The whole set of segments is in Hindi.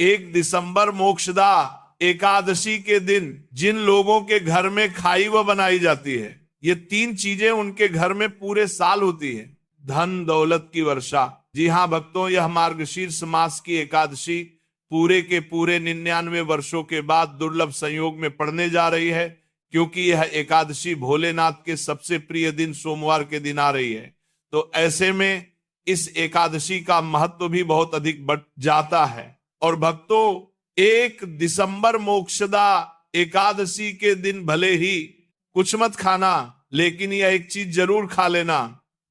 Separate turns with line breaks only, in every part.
1 दिसंबर मोक्षदा एकादशी के दिन जिन लोगों के घर में खाई व बनाई जाती है, ये 3 चीजें उनके घर में पूरे साल होती है। धन दौलत की वर्षा। जी हाँ भक्तों, यह मार्गशीर्ष मास की एकादशी पूरे के पूरे 99 वर्षों के बाद दुर्लभ संयोग में पड़ने जा रही है, क्योंकि यह एकादशी भोलेनाथ के सबसे प्रिय दिन सोमवार के दिन आ रही है। तो ऐसे में इस एकादशी का महत्व भी बहुत अधिक बढ़ जाता है। और भक्तों, 1 दिसंबर मोक्षदा एकादशी के दिन भले ही कुछ मत खाना, लेकिन यह एक चीज जरूर खा लेना।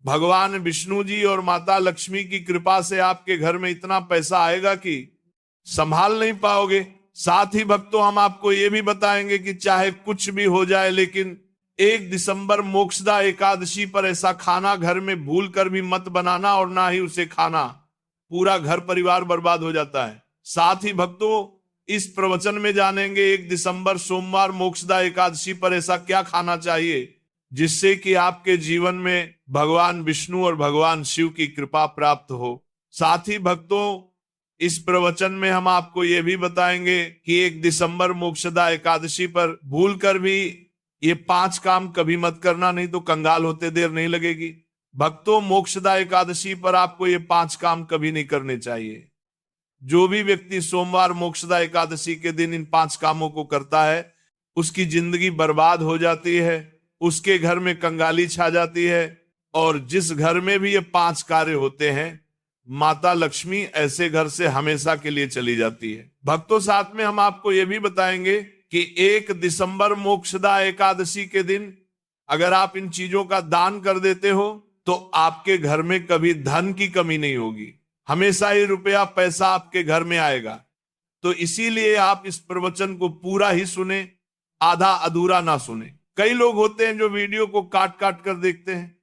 भगवान विष्णु जी और माता लक्ष्मी की कृपा से आपके घर में इतना पैसा आएगा कि संभाल नहीं पाओगे। साथ ही भक्तों, हम आपको यह भी बताएंगे कि चाहे कुछ भी हो जाए, लेकिन 1 दिसंबर मोक्षदा एकादशी पर ऐसा खाना घर में भूल कर भी मत बनाना, और ना ही उसे खाना, पूरा घर परिवार बर्बाद हो जाता है। साथ ही भक्तों, इस प्रवचन में जानेंगे 1 दिसंबर सोमवार मोक्षदा एकादशी पर ऐसा क्या खाना चाहिए जिससे कि आपके जीवन में भगवान विष्णु और भगवान शिव की कृपा प्राप्त हो। साथ ही भक्तों, इस प्रवचन में हम आपको यह भी बताएंगे कि 1 दिसंबर मोक्षदा एकादशी पर भूल कर भी ये 5 काम कभी मत करना, नहीं तो कंगाल होते देर नहीं लगेगी। भक्तों, मोक्षदा एकादशी पर आपको ये 5 काम कभी नहीं करने चाहिए। जो भी व्यक्ति सोमवार मोक्षदा एकादशी के दिन इन 5 कामों को करता है, उसकी जिंदगी बर्बाद हो जाती है, उसके घर में कंगाली छा जाती है, और जिस घर में भी ये 5 कार्य होते हैं, माता लक्ष्मी ऐसे घर से हमेशा के लिए चली जाती है। भक्तों, साथ में हम आपको यह भी बताएंगे कि 1 दिसंबर मोक्षदा एकादशी के दिन अगर आप इन चीजों का दान कर देते हो तो आपके घर में कभी धन की कमी नहीं होगी, हमेशा ही रुपया पैसा आपके घर में आएगा। तो इसीलिए आप इस प्रवचन को पूरा ही सुने, आधा अधूरा ना सुने। कई लोग होते हैं जो वीडियो को काट काट कर देखते हैं,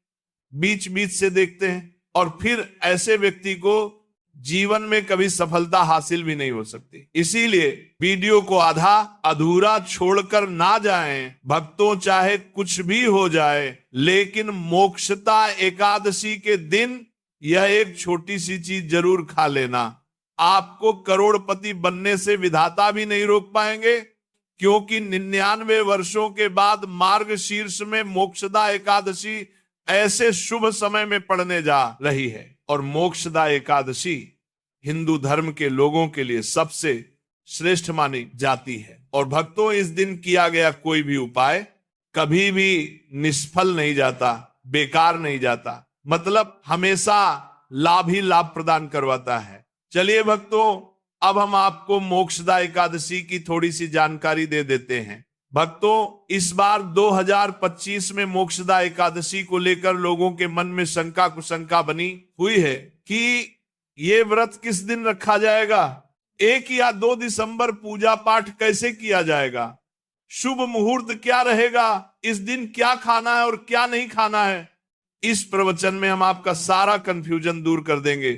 बीच बीच से देखते हैं, और फिर ऐसे व्यक्ति को जीवन में कभी सफलता हासिल भी नहीं हो सकती। इसीलिए वीडियो को आधा अधूरा छोड़कर ना जाएं। भक्तों, चाहे कुछ भी हो जाए, लेकिन मोक्षदा एकादशी के दिन यह एक छोटी सी चीज जरूर खा लेना। आपको करोड़पति बनने से विधाता भी नहीं रोक पाएंगे, क्योंकि 99 वर्षों के बाद मार्गशीर्ष में मोक्षदा एकादशी ऐसे शुभ समय में पड़ने जा रही है। और मोक्षदा एकादशी हिंदू धर्म के लोगों के लिए सबसे श्रेष्ठ मानी जाती है। और भक्तों, इस दिन किया गया कोई भी उपाय कभी भी निष्फल नहीं जाता, बेकार नहीं जाता, मतलब हमेशा लाभ ही लाभ प्रदान करवाता है। चलिए भक्तों, अब हम आपको मोक्षदा एकादशी की थोड़ी सी जानकारी दे देते हैं। भक्तों, इस बार 2025 में मोक्षदा एकादशी को लेकर लोगों के मन में शंका कुशंका बनी हुई है कि ये व्रत किस दिन रखा जाएगा, 1 या 2 दिसंबर पूजा पाठ कैसे किया जाएगा, शुभ मुहूर्त क्या रहेगा, इस दिन क्या खाना है और क्या नहीं खाना है। इस प्रवचन में हम आपका सारा कंफ्यूजन दूर कर देंगे।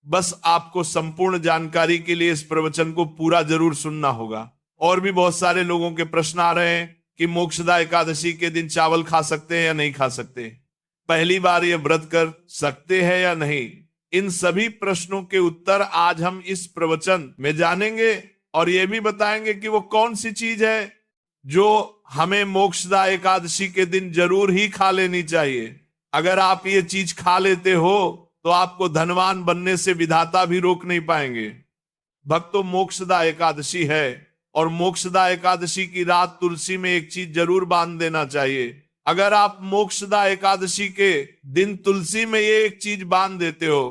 बस आपको संपूर्ण जानकारी के लिए इस प्रवचन को पूरा जरूर सुनना होगा। और भी बहुत सारे लोगों के प्रश्न आ रहे हैं कि मोक्षदा एकादशी के दिन चावल खा सकते हैं या नहीं खा सकते, पहली बार ये व्रत कर सकते हैं या नहीं। इन सभी प्रश्नों के उत्तर आज हम इस प्रवचन में जानेंगे, और ये भी बताएंगे कि वो कौन सी चीज है जो हमें मोक्षदा एकादशी के दिन जरूर ही खा लेनी चाहिए। अगर आप ये चीज खा लेते हो तो आपको धनवान बनने से विधाता भी रोक नहीं पाएंगे। भक्तों, मोक्षदा एकादशी है, और मोक्षदा एकादशी की रात तुलसी में एक चीज जरूर बांध देना चाहिए। अगर आप मोक्षदा एकादशी के दिन तुलसी में ये एक चीज बांध देते हो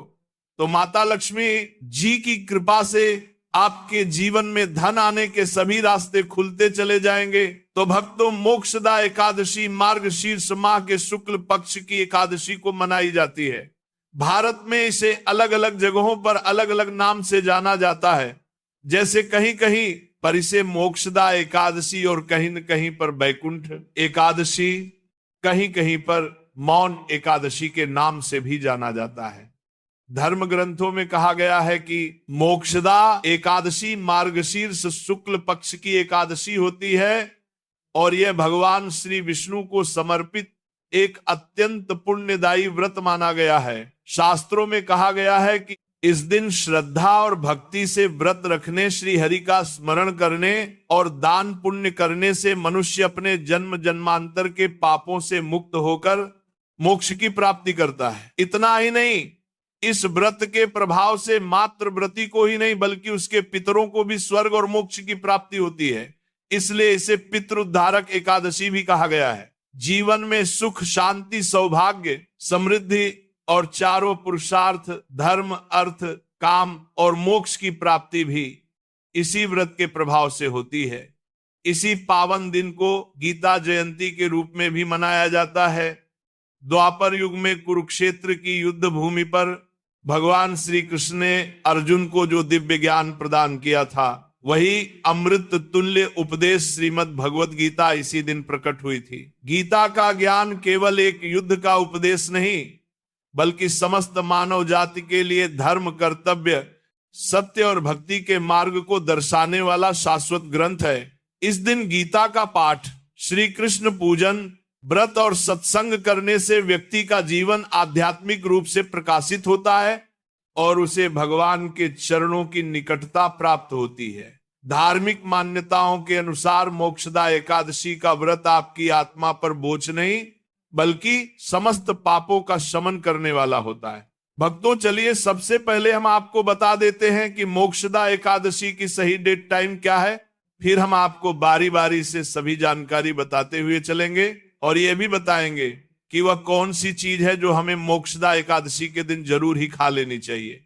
तो माता लक्ष्मी जी की कृपा से आपके जीवन में धन आने के सभी रास्ते खुलते चले जाएंगे। तो भक्तों, मोक्षदा एकादशी मार्गशीर्ष माह के शुक्ल पक्ष की एकादशी को मनाई जाती है। भारत में इसे अलग अलग जगहों पर अलग अलग नाम से जाना जाता है। जैसे कहीं कहीं पर इसे मोक्षदा एकादशी और कहीं न कहीं पर बैकुंठ एकादशी, कहीं कहीं पर मौन एकादशी के नाम से भी जाना जाता है। धर्म ग्रंथों में कहा गया है कि मोक्षदा एकादशी मार्गशीर्ष शुक्ल पक्ष की एकादशी होती है, और यह भगवान श्री विष्णु को समर्पित एक अत्यंत पुण्यदायी व्रत माना गया है। शास्त्रों में कहा गया है कि इस दिन श्रद्धा और भक्ति से व्रत रखने, श्री हरि का स्मरण करने और दान पुण्य करने से मनुष्य अपने जन्म जन्मांतर के पापों से मुक्त होकर मोक्ष की प्राप्ति करता है। इतना ही नहीं, इस व्रत के प्रभाव से मात्र व्रती को ही नहीं बल्कि उसके पितरों को भी स्वर्ग और मोक्ष की प्राप्ति होती है। इसलिए इसे पितृउद्धारक एकादशी भी कहा गया है। जीवन में सुख, शांति, सौभाग्य, समृद्धि और चारों पुरुषार्थ, धर्म, अर्थ, काम और मोक्ष की प्राप्ति भी इसी व्रत के प्रभाव से होती है। इसी पावन दिन को गीता जयंती के रूप में भी मनाया जाता है। द्वापर युग में कुरुक्षेत्र की युद्ध भूमि पर भगवान श्री कृष्ण ने अर्जुन को जो दिव्य ज्ञान प्रदान किया था, वही अमृत तुल्य उपदेश श्रीमद् भगवत गीता इसी दिन प्रकट हुई थी। गीता का ज्ञान केवल एक युद्ध का उपदेश नहीं बल्कि समस्त मानव जाति के लिए धर्म, कर्तव्य, सत्य और भक्ति के मार्ग को दर्शाने वाला शाश्वत ग्रंथ है। इस दिन गीता का पाठ, श्री कृष्ण पूजन, व्रत और सत्संग करने से व्यक्ति का जीवन आध्यात्मिक रूप से प्रकाशित होता है और उसे भगवान के चरणों की निकटता प्राप्त होती है। धार्मिक मान्यताओं के अनुसार मोक्षदा एकादशी का व्रत आपकी आत्मा पर बोझ नहीं बल्कि समस्त पापों का शमन करने वाला होता है। भक्तों, चलिए सबसे पहले हम आपको बता देते हैं कि मोक्षदा एकादशी की सही डेट टाइम क्या है। फिर हम आपको बारी बारी से सभी जानकारी बताते हुए चलेंगे और ये भी बताएंगे कि वह कौन सी चीज है जो हमें मोक्षदा एकादशी के दिन जरूर ही खा लेनी चाहिए।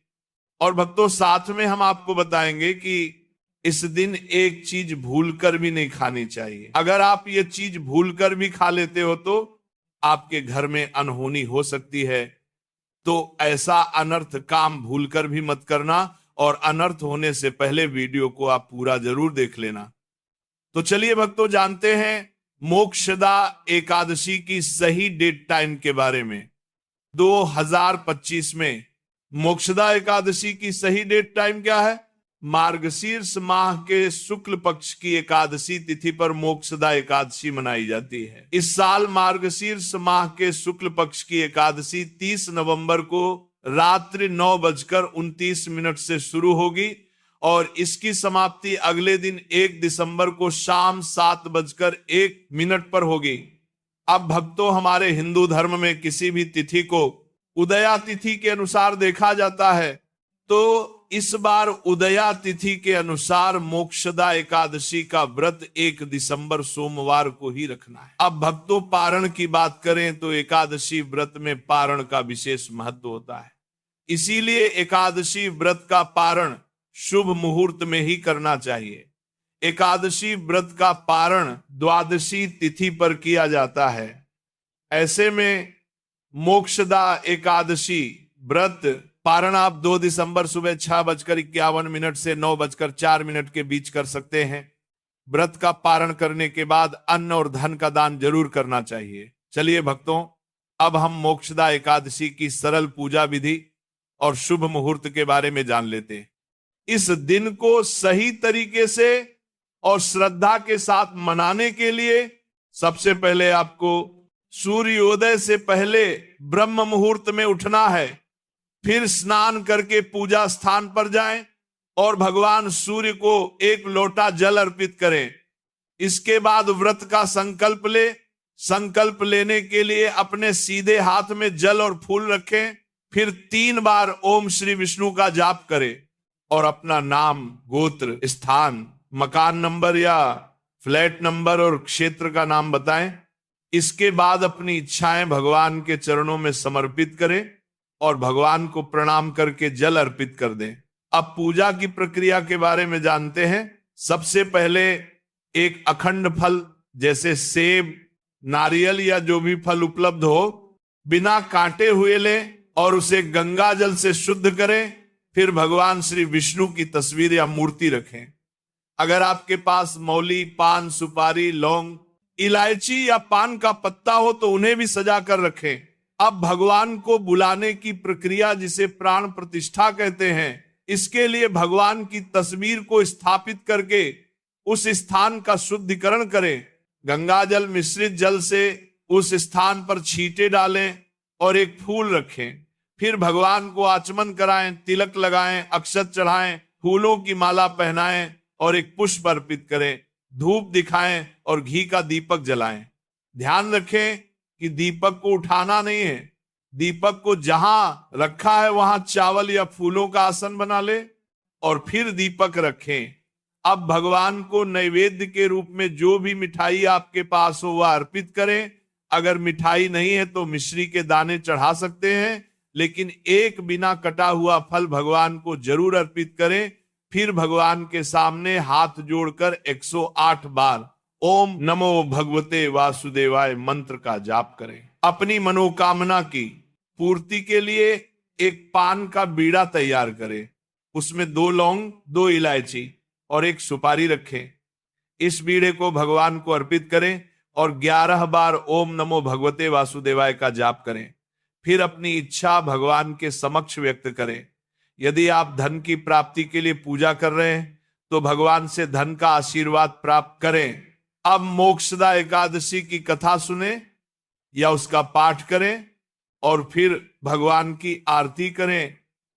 और भक्तों, साथ में हम आपको बताएंगे कि इस दिन एक चीज भूलकर भी नहीं खानी चाहिए। अगर आप ये चीज भूलकर भी खा लेते हो तो आपके घर में अनहोनी हो सकती है। तो ऐसा अनर्थ काम भूलकर भी मत करना और अनर्थ होने से पहले वीडियो को आप पूरा जरूर देख लेना। तो चलिए भक्तों, जानते हैं मोक्षदा एकादशी की सही डेट टाइम के बारे में। 2025 में मोक्षदा एकादशी की सही डेट टाइम क्या है? मार्गशीर्ष माह के शुक्ल पक्ष की एकादशी तिथि पर मोक्षदा एकादशी मनाई जाती है। इस साल मार्गशीर्ष माह के शुक्ल पक्ष की एकादशी 30 नवंबर को रात्रि 9:29 से शुरू होगी और इसकी समाप्ति अगले दिन 1 दिसंबर को शाम 7:01 पर होगी। अब भक्तों, हमारे हिंदू धर्म में किसी भी तिथि को उदया तिथि के अनुसार देखा जाता है, तो इस बार उदया तिथि के अनुसार मोक्षदा एकादशी का व्रत 1 दिसंबर सोमवार को ही रखना है। अब भक्तों, पारण की बात करें तो एकादशी व्रत में पारण का विशेष महत्व होता है। इसीलिए एकादशी व्रत का पारण शुभ मुहूर्त में ही करना चाहिए। एकादशी व्रत का पारण द्वादशी तिथि पर किया जाता है। ऐसे में मोक्षदा एकादशी व्रत पारण आप 2 दिसंबर सुबह 6:51 से 9:04 के बीच कर सकते हैं। व्रत का पारण करने के बाद अन्न और धन का दान जरूर करना चाहिए। चलिए भक्तों, अब हम मोक्षदा एकादशी की सरल पूजा विधि और शुभ मुहूर्त के बारे में जान लेते हैं। इस दिन को सही तरीके से और श्रद्धा के साथ मनाने के लिए सबसे पहले आपको सूर्योदय से पहले ब्रह्म मुहूर्त में उठना है। फिर स्नान करके पूजा स्थान पर जाएं और भगवान सूर्य को 1 लोटा जल अर्पित करें। इसके बाद व्रत का संकल्प ले। संकल्प लेने के लिए अपने सीधे हाथ में जल और फूल रखें। फिर 3 बार ओम श्री विष्णु का जाप करें और अपना नाम, गोत्र, स्थान, मकान नंबर या फ्लैट नंबर और क्षेत्र का नाम बताएं। इसके बाद अपनी इच्छाएं भगवान के चरणों में समर्पित करें और भगवान को प्रणाम करके जल अर्पित कर दें। अब पूजा की प्रक्रिया के बारे में जानते हैं। सबसे पहले एक अखंड फल जैसे सेब, नारियल या जो भी फल उपलब्ध हो, बिना काटे हुए लें और उसे गंगा जल से शुद्ध करें। फिर भगवान श्री विष्णु की तस्वीर या मूर्ति रखें। अगर आपके पास मौली, पान, सुपारी, लौंग, इलायची या पान का पत्ता हो तो उन्हें भी सजा कर रखें। अब भगवान को बुलाने की प्रक्रिया, जिसे प्राण प्रतिष्ठा कहते हैं, इसके लिए भगवान की तस्वीर को स्थापित करके उस स्थान का शुद्धिकरण करें। गंगाजल मिश्रित जल से उस स्थान पर छींटे डालें और एक फूल रखें। फिर भगवान को आचमन कराएं, तिलक लगाएं, अक्षत चढ़ाएं, फूलों की माला पहनाएं और एक पुष्प अर्पित करें, धूप दिखाएं और घी का दीपक जलाएं। ध्यान रखें कि दीपक को उठाना नहीं है, दीपक को जहां रखा है वहां चावल या फूलों का आसन बना ले और फिर दीपक रखें। अब भगवान को नैवेद्य के रूप में जो भी मिठाई आपके पास हो वह अर्पित करें। अगर मिठाई नहीं है तो मिश्री के दाने चढ़ा सकते हैं, लेकिन एक बिना कटा हुआ फल भगवान को जरूर अर्पित करें। फिर भगवान के सामने हाथ जोड़कर 108 बार ओम नमो भगवते वासुदेवाय मंत्र का जाप करें। अपनी मनोकामना की पूर्ति के लिए एक पान का बीड़ा तैयार करें, उसमें 2 लौंग, 2 इलायची और 1 सुपारी रखें। इस बीड़े को भगवान को अर्पित करें और 11 बार ओम नमो भगवते वासुदेवाय का जाप करें। फिर अपनी इच्छा भगवान के समक्ष व्यक्त करें। यदि आप धन की प्राप्ति के लिए पूजा कर रहे हैं तो भगवान से धन का आशीर्वाद प्राप्त करें। अब मोक्षदा एकादशी की कथा सुने या उसका पाठ करें और फिर भगवान की आरती करें।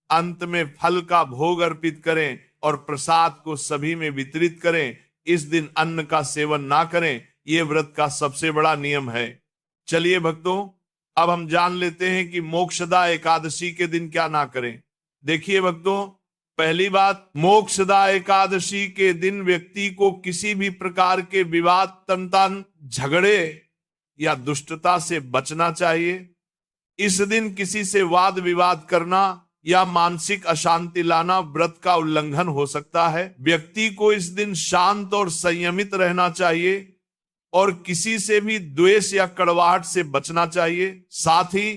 अंत में फल का भोग अर्पित करें और प्रसाद को सभी में वितरित करें। इस दिन अन्न का सेवन ना करें, यह व्रत का सबसे बड़ा नियम है। चलिए भक्तों, अब हम जान लेते हैं कि मोक्षदा एकादशी के दिन क्या ना करें। देखिए भक्तों, पहली बात, मोक्षदा एकादशी के दिन व्यक्ति को किसी भी प्रकार के विवाद, तंतन, झगड़े या दुष्टता से बचना चाहिए। इस दिन किसी से वाद विवाद करना या मानसिक अशांति लाना व्रत का उल्लंघन हो सकता है। व्यक्ति को इस दिन शांत और संयमित रहना चाहिए और किसी से भी द्वेष या कड़वाहट से बचना चाहिए। साथ ही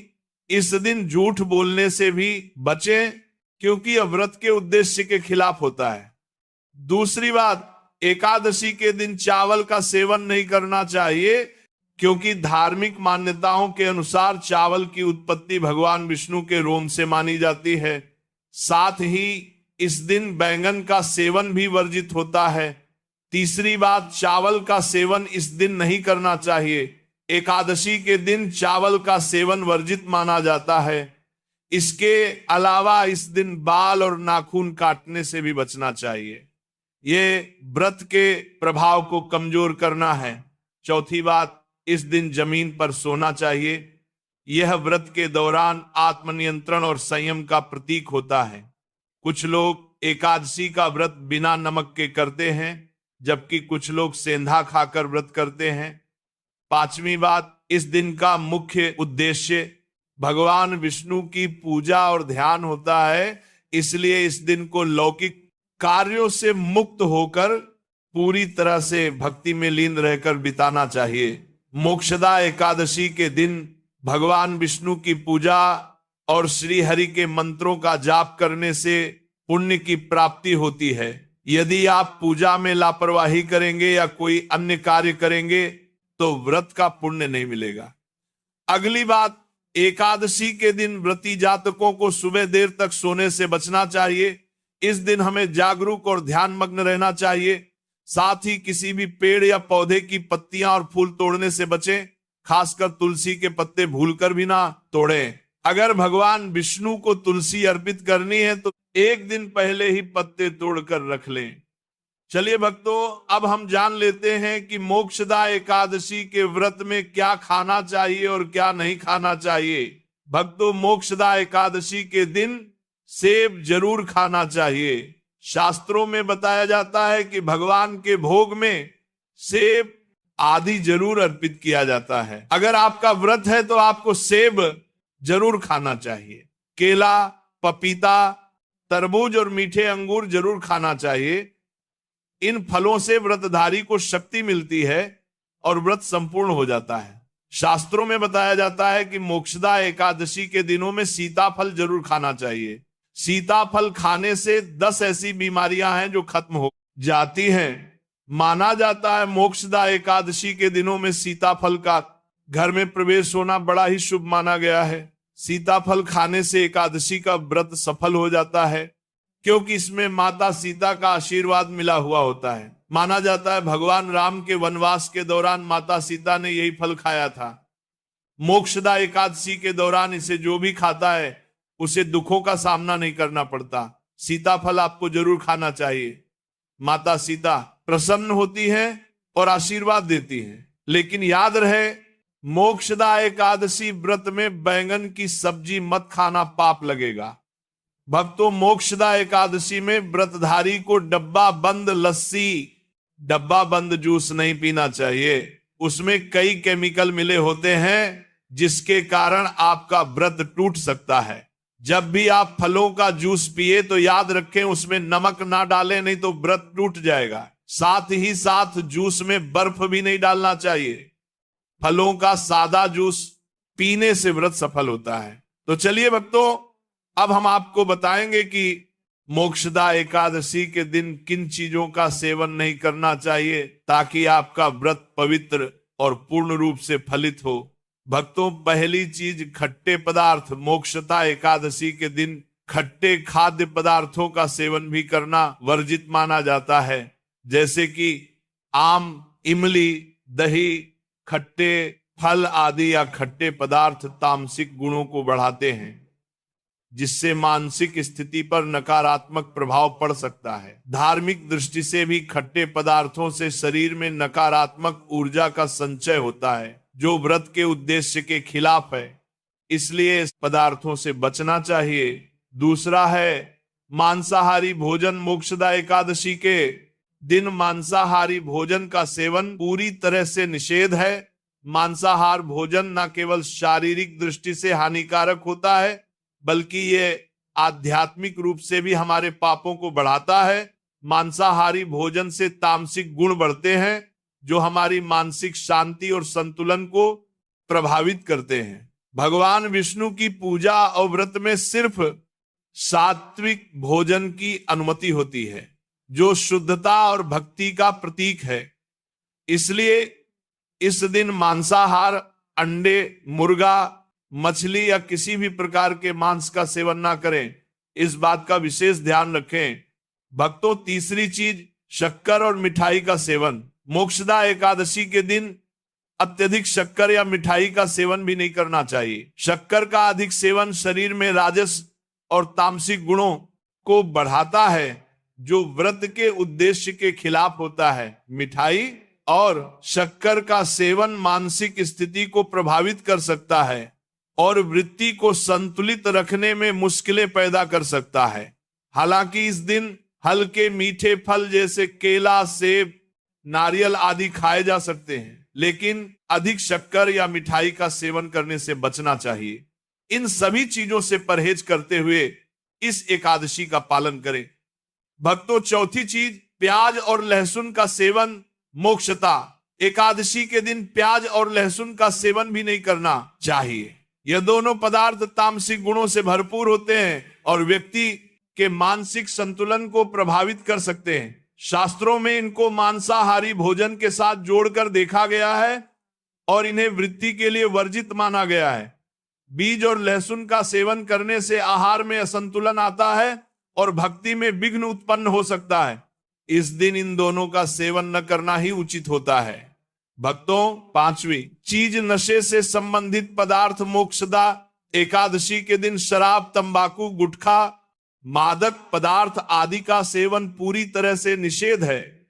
इस दिन झूठ बोलने से भी बचें, क्योंकि यह व्रत के उद्देश्य के खिलाफ होता है। दूसरी बात, एकादशी के दिन चावल का सेवन नहीं करना चाहिए, क्योंकि धार्मिक मान्यताओं के अनुसार चावल की उत्पत्ति भगवान विष्णु के रोम से मानी जाती है। साथ ही इस दिन बैंगन का सेवन भी वर्जित होता है। तीसरी बात, चावल का सेवन इस दिन नहीं करना चाहिए। एकादशी के दिन चावल का सेवन वर्जित माना जाता है। इसके अलावा इस दिन बाल और नाखून काटने से भी बचना चाहिए। ये व्रत के प्रभाव को कमजोर करना है। चौथी बात, इस दिन जमीन पर सोना चाहिए। यह व्रत के दौरान आत्मनियंत्रण और संयम का प्रतीक होता है। कुछ लोग एकादशी का व्रत बिना नमक के करते हैं, जबकि कुछ लोग सेंधा खाकर व्रत करते हैं। पांचवी बात, इस दिन का मुख्य उद्देश्य भगवान विष्णु की पूजा और ध्यान होता है, इसलिए इस दिन को लौकिक कार्यों से मुक्त होकर पूरी तरह से भक्ति में लीन रहकर बिताना चाहिए। मोक्षदा एकादशी के दिन भगवान विष्णु की पूजा और श्री हरि के मंत्रों का जाप करने से पुण्य की प्राप्ति होती है। यदि आप पूजा में लापरवाही करेंगे या कोई अन्य कार्य करेंगे तो व्रत का पुण्य नहीं मिलेगा। अगली बात, एकादशी के दिन व्रती जातकों को सुबह देर तक सोने से बचना चाहिए। इस दिन हमें जागरूक और ध्यान मग्न रहना चाहिए। साथ ही किसी भी पेड़ या पौधे की पत्तियां और फूल तोड़ने से बचें, खासकर तुलसी के पत्ते भूलकर भी ना तोड़ें। अगर भगवान विष्णु को तुलसी अर्पित करनी है तो एक दिन पहले ही पत्ते तोड़कर रख लें। चलिए भक्तों, अब हम जान लेते हैं कि मोक्षदा एकादशी के व्रत में क्या खाना चाहिए और क्या नहीं खाना चाहिए। भक्तों, मोक्षदा एकादशी के दिन सेब जरूर खाना चाहिए। शास्त्रों में बताया जाता है कि भगवान के भोग में सेब आदि जरूर अर्पित किया जाता है। अगर आपका व्रत है तो आपको सेब जरूर खाना चाहिए। केला, पपीता, तरबूज और मीठे अंगूर जरूर खाना चाहिए। इन फलों से व्रतधारी को शक्ति मिलती है और व्रत संपूर्ण हो जाता है। शास्त्रों में बताया जाता है कि मोक्षदा एकादशी के दिनों में सीताफल जरूर खाना चाहिए। सीताफल खाने से 10 ऐसी बीमारियां हैं जो खत्म हो जाती हैं। माना जाता है मोक्षदा एकादशी के दिनों में सीताफल का घर में प्रवेश होना बड़ा ही शुभ माना गया है। सीताफल खाने से एकादशी का व्रत सफल हो जाता है, क्योंकि इसमें माता सीता का आशीर्वाद मिला हुआ होता है। माना जाता है भगवान राम के वनवास के दौरान माता सीता ने यही फल खाया था। मोक्षदा एकादशी के दौरान इसे जो भी खाता है उसे दुखों का सामना नहीं करना पड़ता। सीताफल आपको जरूर खाना चाहिए। माता सीता प्रसन्न होती है और आशीर्वाद देती है। लेकिन याद रहे, मोक्षदा एकादशी व्रत में बैंगन की सब्जी मत खाना, पाप लगेगा। भक्तों, मोक्षदा एकादशी में व्रतधारी को डब्बा बंद लस्सी, डब्बा बंद जूस नहीं पीना चाहिए। उसमें कई केमिकल मिले होते हैं जिसके कारण आपका व्रत टूट सकता है। जब भी आप फलों का जूस पिए तो याद रखें उसमें नमक ना डालें, नहीं तो व्रत टूट जाएगा। साथ ही साथ जूस में बर्फ भी नहीं डालना चाहिए। फलों का सादा जूस पीने से व्रत सफल होता है। तो चलिए भक्तों, अब हम आपको बताएंगे कि मोक्षदा एकादशी के दिन किन चीजों का सेवन नहीं करना चाहिए ताकि आपका व्रत पवित्र और पूर्ण रूप से फलित हो। भक्तों, पहली चीज खट्टे पदार्थ। मोक्षदा एकादशी के दिन खट्टे खाद्य पदार्थों का सेवन भी करना वर्जित माना जाता है, जैसे कि आम, इमली, दही, खट्टे फल आदि या खट्टे पदार्थ तामसिक गुणों को बढ़ाते हैं, जिससे मानसिक स्थिति पर नकारात्मक प्रभाव पड़ सकता है। धार्मिक दृष्टि से भी खट्टे पदार्थों से शरीर में नकारात्मक ऊर्जा का संचय होता है, जो व्रत के उद्देश्य के खिलाफ है। इसलिए इस पदार्थों से बचना चाहिए। दूसरा है मांसाहारी भोजन। मोक्षदा एकादशी के दिन मांसाहारी भोजन का सेवन पूरी तरह से निषेध है। मांसाहार भोजन न केवल शारीरिक दृष्टि से हानिकारक होता है, बल्कि ये आध्यात्मिक रूप से भी हमारे पापों को बढ़ाता है। मांसाहारी भोजन से तामसिक गुण बढ़ते हैं, जो हमारी मानसिक शांति और संतुलन को प्रभावित करते हैं। भगवान विष्णु की पूजा और व्रत में सिर्फ सात्विक भोजन की अनुमति होती है, जो शुद्धता और भक्ति का प्रतीक है। इसलिए इस दिन मांसाहार, अंडे, मुर्गा, मछली या किसी भी प्रकार के मांस का सेवन ना करें। इस बात का विशेष ध्यान रखें। भक्तों, तीसरी चीज शक्कर और मिठाई का सेवन। मोक्षदा एकादशी के दिन अत्यधिक शक्कर या मिठाई का सेवन भी नहीं करना चाहिए। शक्कर का अधिक सेवन शरीर में राजस और तामसिक गुणों को बढ़ाता है, जो व्रत के उद्देश्य के खिलाफ होता है। मिठाई और शक्कर का सेवन मानसिक स्थिति को प्रभावित कर सकता है और वृत्ति को संतुलित रखने में मुश्किलें पैदा कर सकता है। हालांकि इस दिन हल्के मीठे फल जैसे केला, सेब, नारियल आदि खाए जा सकते हैं, लेकिन अधिक शक्कर या मिठाई का सेवन करने से बचना चाहिए। इन सभी चीजों से परहेज करते हुए इस एकादशी का पालन करें। भक्तों, चौथी चीज प्याज और लहसुन का सेवन। मोक्षदा एकादशी के दिन प्याज और लहसुन का सेवन भी नहीं करना चाहिए। यह दोनों पदार्थ तामसिक गुणों से भरपूर होते हैं और व्यक्ति के मानसिक संतुलन को प्रभावित कर सकते हैं। शास्त्रों में इनको मांसाहारी भोजन के साथ जोड़कर देखा गया है और इन्हें वृत्ति के लिए वर्जित माना गया है। बीज और लहसुन का सेवन करने से आहार में असंतुलन आता है और भक्ति में विघ्न उत्पन्न हो सकता है। इस दिन इन दोनों का सेवन न करना ही उचित होता है। भक्तों, पांचवी चीज नशे से संबंधित पदार्थ। मोक्षदा एकादशी के दिन शराब, तंबाकू, गुटखा, मादक पदार्थ आदि का सेवन पूरी तरह से निषेध है।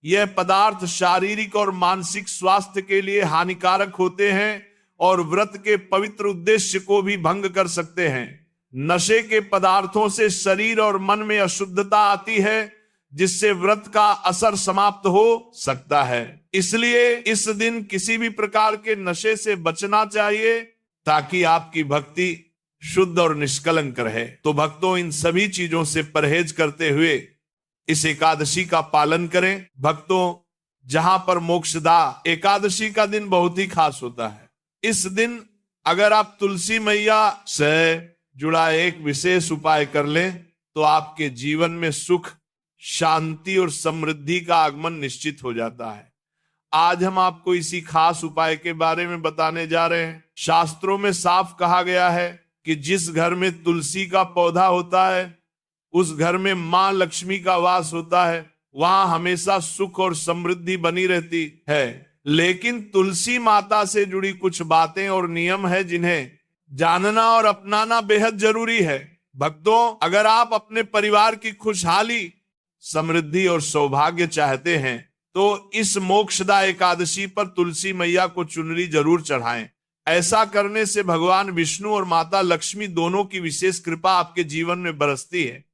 यह पदार्थ शारीरिक और मानसिक स्वास्थ्य के लिए हानिकारक होते हैं और व्रत के पवित्र उद्देश्य को भी भंग कर सकते हैं। नशे के पदार्थों से शरीर और मन में अशुद्धता आती है, जिससे व्रत का असर समाप्त हो सकता है। इसलिए इस दिन किसी भी प्रकार के नशे से बचना चाहिए ताकि आपकी भक्ति शुद्ध और निष्कलंक रहे। तो भक्तों, इन सभी चीजों से परहेज करते हुए इस एकादशी का पालन करें। भक्तों, जहां पर मोक्षदा एकादशी का दिन बहुत ही खास होता है। इस दिन अगर आप तुलसी मैया से जुड़ा एक विशेष उपाय कर लें तो आपके जीवन में सुख, शांति और समृद्धि का आगमन निश्चित हो जाता है। आज हम आपको इसी खास उपाय के बारे में बताने जा रहे हैं। शास्त्रों में साफ कहा गया है कि जिस घर में तुलसी का पौधा होता है उस घर में मां लक्ष्मी का वास होता है, वहां हमेशा सुख और समृद्धि बनी रहती है। लेकिन तुलसी माता से जुड़ी कुछ बातें और नियम है जिन्हें जानना और अपनाना बेहद जरूरी है। भक्तों, अगर आप अपने परिवार की खुशहाली, समृद्धि और सौभाग्य चाहते हैं तो इस मोक्षदा एकादशी पर तुलसी मैया को चुनरी जरूर चढ़ाएं। ऐसा करने से भगवान विष्णु और माता लक्ष्मी दोनों की विशेष कृपा आपके जीवन में बरसती है।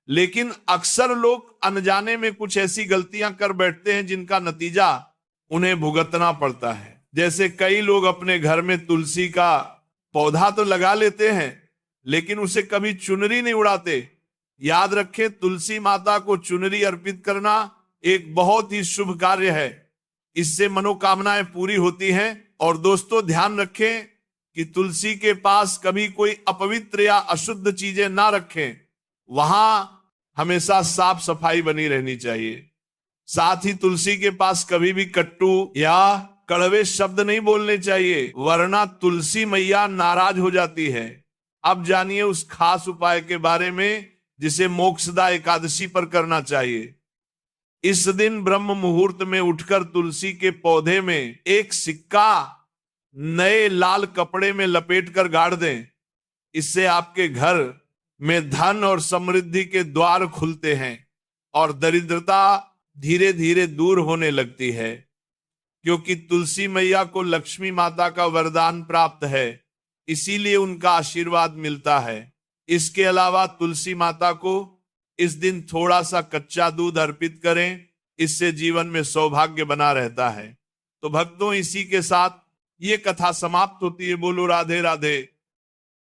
लेकिन अक्सर लोग अनजाने में कुछ ऐसी गलतियां कर बैठते हैं जिनका नतीजा उन्हें भुगतना पड़ता है। जैसे कई लोग अपने घर में तुलसी का पौधा तो लगा लेते हैं लेकिन उसे कभी चुनरी नहीं उड़ाते। याद रखें, तुलसी माता को चुनरी अर्पित करना एक बहुत ही शुभ कार्य है। इससे मनोकामनाएं पूरी होती हैं। और दोस्तों, ध्यान रखें कि तुलसी के पास कभी कोई अपवित्र या अशुद्ध चीजें ना रखें। वहां हमेशा साफ सफाई बनी रहनी चाहिए। साथ ही तुलसी के पास कभी भी कट्टू या कड़वे शब्द नहीं बोलने चाहिए, वरना तुलसी मैया नाराज हो जाती है। अब जानिए उस खास उपाय के बारे में जिसे मोक्षदा एकादशी पर करना चाहिए। इस दिन ब्रह्म मुहूर्त में उठकर तुलसी के पौधे में एक सिक्का नए लाल कपड़े में लपेटकर गाड़ दें। इससे आपके घर में धन और समृद्धि के द्वार खुलते हैं और दरिद्रता धीरे धीरे दूर होने लगती है। क्योंकि तुलसी मैया को लक्ष्मी माता का वरदान प्राप्त है, इसीलिए उनका आशीर्वाद मिलता है। इसके अलावा तुलसी माता को इस दिन थोड़ा सा कच्चा दूध अर्पित करें, इससे जीवन में सौभाग्य बना रहता है। तो भक्तों, इसी के साथ ये कथा समाप्त होती है। बोलो राधे राधे।